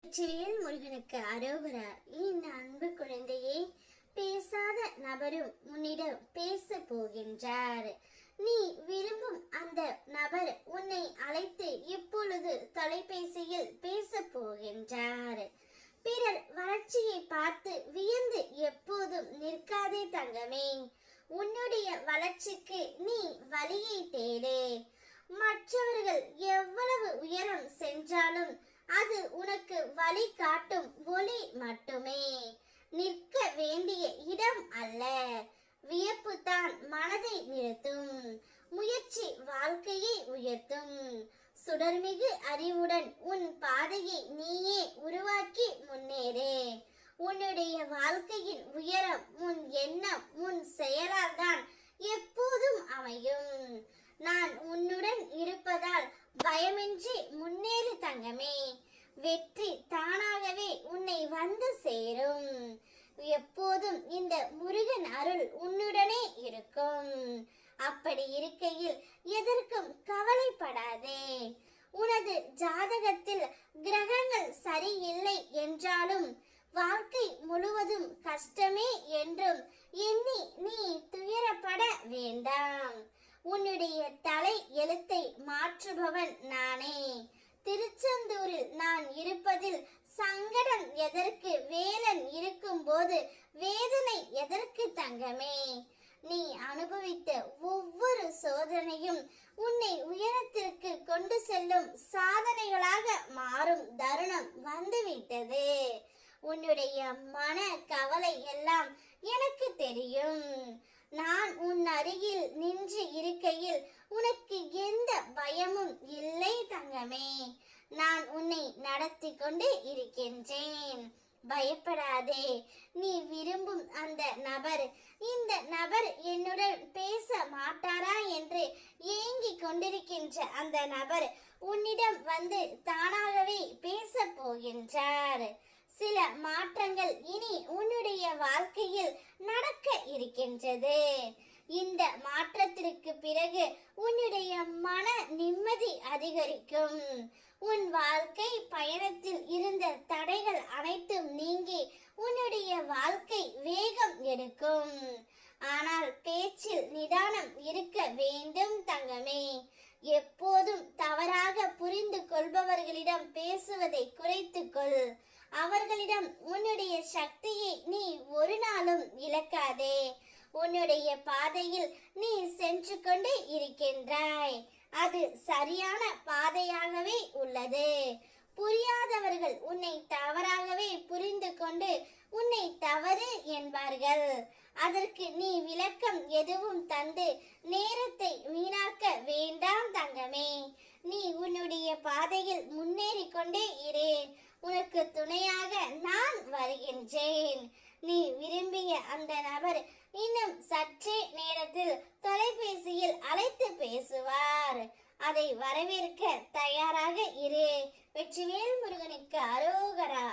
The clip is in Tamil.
வெற்றிவேல் முருகனுக்கு அரோகரா. இந்த அன்பு குழந்தையே, பேசாத நபரும் உன்னிடம் பேச போகின்றார். நீ விரும்பும் அந்த நபர் உன்னை அழைத்து இப்பொழுது தொலைபேசியில் பேச போகின்றார். பிறர் வளர்ச்சியை பார்த்து வியந்து எப்போதும் நிற்காதே தங்கமே. உன்னுடைய வளர்ச்சிக்கு நீ வழியை தேடு. மற்றவர்கள் எவ்வளவு உயரம் சென்றாலும் அது உனக்கு வழி காட்டும் ஒளி மட்டுமே, நிற்க வேண்டிய இடம் அல்ல. வியப்பு தான் மனதை நிறுத்தும், முயற்சி வாழ்க்கையை உயர்த்தும். சுடர்மிகு அறிவுடன் உன் பாதையை நீயே உருவாக்கி முன்னேறு. உன்னுடைய வாழ்க்கையின் உயரம் உன் எண்ணம், உன் செயலால் தான் எப்போதும் அமையும். நான் உன்னுடன் இருப்பதால் பயமின்றி முன்னேறு தங்கமே. வெற்றி தானாகவே உன்னை வந்து சேரும். எப்போதும் இந்த முருகன் அருள் உன்னுடனே இருக்கும். அப்படி இருக்கையில் எதற்கும் கவலைப்படாதே. உனது ஜாதகத்தில் கிரகங்கள் சரியில்லை என்றாலும் வாழ்க்கை முழுவதும் கஷ்டமே என்றும் எண்ணி நீ துயரப்பட வேண்டாம். உன்னுடைய தலை எழுத்தை மாற்றுபவன் நானே. திருச்செந்தூரில் நான் இருப்பதில் சங்கடம் எதற்கு? வேலன் இருக்கும் போது வேதனை எதற்கு தங்கமே? நீ அனுபவித்த ஒவ்வொரு சோதனையும் உன்னை உயரத்திற்கு கொண்டு செல்லும் சாதனைகளாக மாறும் தருணம் வந்துவிட்டது. உன்னுடைய மன கவலை எல்லாம் எனக்கு தெரியும். நான் உன் அருகில் நின்று இருக்கையில் உனக்கு எந்த பயமும் இல்லை தங்கமே. நான் உன்னை நடத்தி கொண்டு இருக்கின்றேன். பயப்படாதே. நீ விரும்பும் அந்த நபர், இந்த நபர் என்னுடன் பேச மாட்டாரா என்று ஏங்கிக் கொண்டிருக்கின்ற அந்த நபர் உன்னிடம் வந்து தானாகவே பேச போகின்றார். சில மாற்றங்கள் இனி உன்னுடைய வாழ்க்கையில் நடக்க இருக்கின்றது. இந்த மாற்றத்திற்கு பிறகு உன்னுடைய மன நிம்மதி அதிகரிக்கும். உன் வாழ்க்கை பயணத்தில் இருந்த தடைகள் அனைத்தும் நீங்கி உன்னுடைய வாழ்க்கை வேகம் எடுக்கும். ஆனால் பேச்சில் நிதானம் இருக்க வேண்டும் தங்கமே. எப்போதும் தவறாக புரிந்து கொள்பவர்களிடம் பேசுவதை குறைத்துக்கொள். அவர்களிடம் உன்னுடைய சக்தியை நீ ஒரு நாளும் இழக்காதே. உன்னுடைய பாதையில் நீ சென்று கொண்டு இருக்கின்றாய். அது சரியான பாதையாகவே உள்ளது. புரியாதவர்கள் உன்னை தவறாகவே புரிந்து கொண்டு உன்னை தவறு என்பார்கள். அதற்கு நீ விளக்கம் எதுவும் தந்து நேரத்தை வீணாக்க வேண்டாம் தங்கமே. நீ உன்னுடைய பாதையில் முன்னேறி கொண்டே இரு. உனக்கு துணையாக நான் வருகின்றேன். நீ விரும்பிய அந்த நபர் இன்னும் சற்றே நேரத்தில் தொலைபேசியில் அழைத்து பேசுவார். அதை வரவேற்க தயாராக இரு. வெற்றிவேல் முருகனுக்கு அரோகரா.